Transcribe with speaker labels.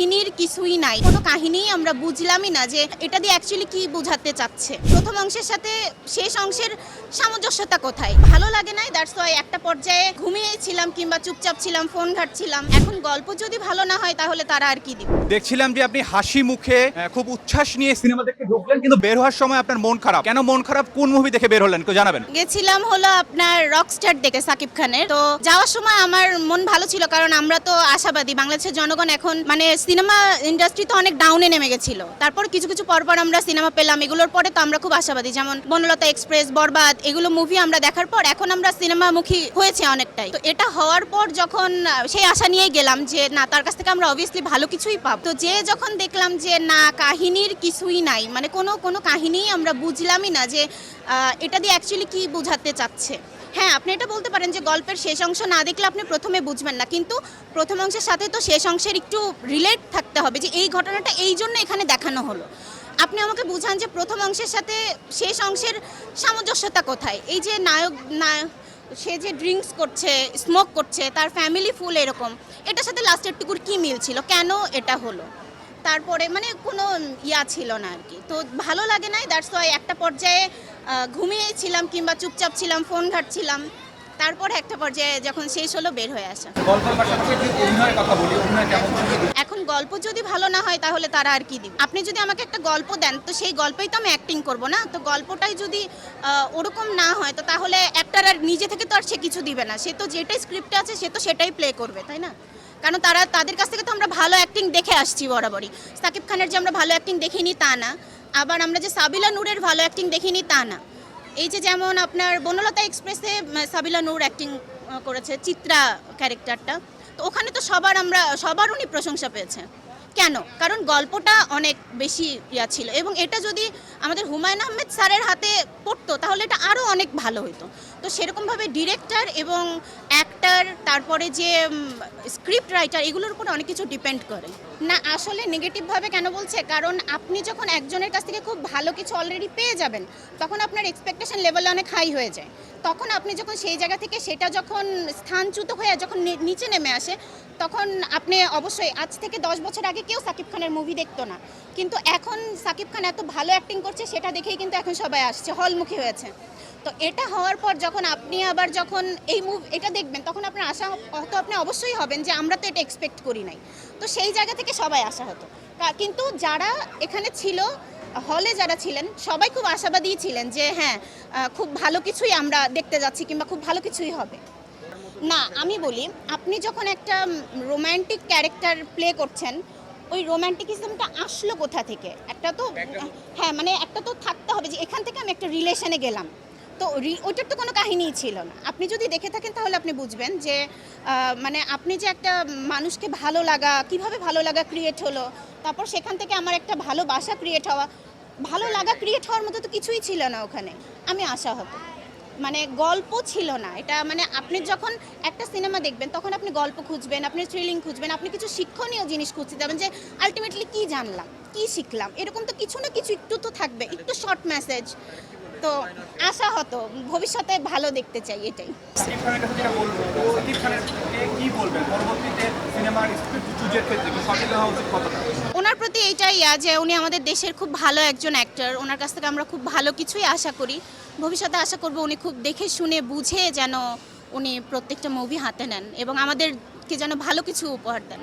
Speaker 1: কাহিনীর কিছুই নাই, কোনো কাহিনী আমরা বুঝলামই না যে এটা দিয়ে অ্যাকচুয়ালি কি বোঝাতে চাচ্ছে। প্রথম অংশের সাথে শেষ অংশের সামঞ্জস্যতা কোথায়? ভালো লাগে নাই, দ্যাটস ওয়াই একটা পর্যায়ে ঘুমিয়েছিলাম কিংবা চুপচাপ ছিলাম, ফোন ঘাটছিলাম। এখন গল্প যদি ভালো না হয় তাহলে তারা আর কি দিবে।
Speaker 2: দেখছিলাম যে আপনি হাসি মুখে খুব উচ্ছ্বাস নিয়ে সিনেমা দেখতে ঢুকলেন, কিন্তু বের হওয়ার সময় আপনার মন খারাপ। কেন মন খারাপ? কোন মুভি দেখে বের হলেন কেউ জানাবেন?
Speaker 1: গেছিলাম হলো আপনার রকস্টার দেখে সাকিব খানের। তো যাওয়ার সময় আমার মন ভালো ছিল, কারণ আমরা তো আশাবাদী বাংলাদেশের জনগণ এখন মানে সিনেমা ইন্ডাস্ট্রি তো অনেক ডাউনে নেমে গেছিল, তারপর কিছু কিছু পরপর আমরা সিনেমা পেলাম, এগুলোর পরে তো আমরা খুব আশাবাদী। যেমন বনলতা এক্সপ্রেস, বরবাদ, এগুলো মুভি আমরা দেখার পর এখন আমরা সিনেমামুখী হয়েছে অনেকটাই। তো এটা হওয়ার পর যখন সেই আশা নিয়ে গেলাম যে না, তার কাছ থেকে আমরা অবভিয়াসলি ভালো কিছুই পাবো। তো যে যখন দেখলাম যে না, কাহিনীর কিছুই নাই, মানে কোনো কাহিনী আমরা বুঝলামই না যে এটা দিয়ে অ্যাকচুয়ালি কি বোঝাতে চাচ্ছে। হ্যাঁ, আপনি এটা বলতে পারেন যে গল্পের শেষ অংশ না দেখলে আপনি প্রথমে বুঝবেন না, কিন্তু প্রথম অংশের সাথে তো শেষ অংশের একটু রিলেট থাকতে হবে যে এই ঘটনাটা এই জন্য এখানে দেখানো হলো। আপনি আমাকে বুঝান যে প্রথম অংশের সাথে শেষ অংশের সামঞ্জস্যতা কোথায়? এই যে সে যে ড্রিঙ্কস করছে, স্মোক করছে, তার ফ্যামিলি ফুল এরকম, এটার সাথে লাস্টের টুকুর কী মিল ছিল? কেন এটা হলো? তারপরে মানে কোনো ছিল না আর কি। তো ভালো লাগে নাই, দ্যাটস ওয়াই একটা পর্যায়ে ঘুমিয়েছিলাম কিংবা চুপচাপ ছিলাম, ফোন ঘাটছিলাম। তারপরে একটা পর্যায়ে যখন শেষ হলো বের হয়ে আসা। এখন গল্প যদি ভালো না হয় তাহলে তারা আর কি দিবে? আপনি যদি আমাকে একটা গল্প দেন তো সেই গল্পেই তো আমি অ্যাক্টিং করব না। তো গল্পটাই যদি ওরকম না হয় তো তাহলে অ্যাক্টর আর নিজে থেকে তো আর সে কিছু দিবে না, সে তো যেটাই স্ক্রিপ্টে আছে সে তো সেটাই প্লে করবে, তাই না? কারণ তাদের কাছ থেকে তো আমরা ভালো অ্যাক্টিং দেখে আসছি বরাবরই। সাকিব খানের যে আমরা ভালো অ্যাক্টিং দেখিনি তা না, আবার আমরা যে সাবিলা নূরের ভালো অ্যাক্টিং দেখিনি তা না। এই যে যেমন আপনার বনলতা এক্সপ্রেসে সাবিলা নূর অ্যাক্টিং করেছে, চিত্রা ক্যারেক্টারটা, তো ওখানে তো সবার উনি প্রশংসা পেয়েছে। কেন? কারণ গল্পটা অনেক বেশি ছিল, এবং এটা যদি আমাদের হুমায়ুন আহমেদ স্যারের হাতে পড়তো তাহলে এটা আরও অনেক ভালো হতো। তো সেরকমভাবে ডিরেক্টর এবং অ্যাক্টর, তারপরে যে স্ক্রিপ্ট রাইটার, এগুলোর উপর অনেক কিছু ডিপেন্ড করে। না, আসলে নেগেটিভভাবে কেন বলছে? কারণ আপনি যখন একজনের কাছ থেকে খুব ভালো কিছু অলরেডি পেয়ে যাবেন তখন আপনার এক্সপেকটেশন লেভেল অনেক হাই হয়ে যায়। তখন আপনি যখন সেই জায়গা থেকে সেটা যখন স্থানচ্যুত হয়ে যখন নিচে নেমে আসে তখন আপনি অবশ্যই, আজ থেকে 10 বছর আগে কেউ সাকিব খানের মুভি দেখতো না, কিন্তু এখন সাকিব খান এত ভালো অ্যাক্টিং করছে সেটা দেখেই কিন্তু এখন সবাই আসছে, হলমুখী হয়েছে। তো এটা হওয়ার পর যখন আপনি আবার যখন এটা দেখবেন তখন আপনার আশা হয়তো আপনি অবশ্যই হবেন যে আমরা তো এটা এক্সপেক্ট করি নাই। তো সেই জায়গা থেকে সবাই আসা হতো, কিন্তু যারা এখানে ছিল, হলে যারা ছিলেন সবাই খুব আশাবাদী ছিলেন যে হ্যাঁ, খুব ভালো কিছুই আমরা দেখতে যাচ্ছি কিংবা খুব ভালো কিছুই হবে। না, আমি বলি, আপনি যখন একটা রোম্যান্টিক ক্যারেক্টার প্লে করছেন, ওই রোম্যান্টিকিজমটা আসলো কোথা থেকে? একটা তো হ্যাঁ, মানে একটা তো থাকতে হবে যে এখান থেকে আমি একটা রিলেশনে গেলাম। তো ওইটার তো কোনো কাহিনীই ছিল না। আপনি যদি দেখে থাকেন তাহলে আপনি বুঝবেন যে মানে আপনি যে একটা মানুষকে ভালো লাগা, কিভাবে ভালো লাগা ক্রিয়েট হলো, তারপর সেখান থেকে আমার একটা ভালোবাসা ক্রিয়েট হওয়া, ভালো লাগা ক্রিয়েট হওয়ার মতো তো কিছুই ছিল না ওখানে। আমি আশাহত, মানে গল্প ছিল না এটা। মানে আপনি যখন একটা সিনেমা দেখবেন তখন আপনি গল্প খুঁজবেন, আপনি থ্রিলিং খুঁজবেন, আপনি কিছু শিক্ষণীয় জিনিস খুঁজতে যাবেন যে আলটিমেটলি কী জানলাম, কী শিখলাম, এরকম তো কিছু না কিছু একটু তো থাকবে, একটু শর্ট মেসেজ। তো আশাহত, ভবিষ্যতে ভালো দেখতে চাই, এটাই। ওনার প্রতি এইটাই যে উনি আমাদের দেশের খুব ভালো একজন অ্যাক্টর, ওনার কাছ থেকে আমরা খুব ভালো কিছুই আশা করি। ভবিষ্যতে আশা করব উনি খুব দেখে শুনে বুঝে যেন উনি প্রত্যেকটা মুভি হাতে নেন এবং আমাদেরকে যেন ভালো কিছু উপহার দেন।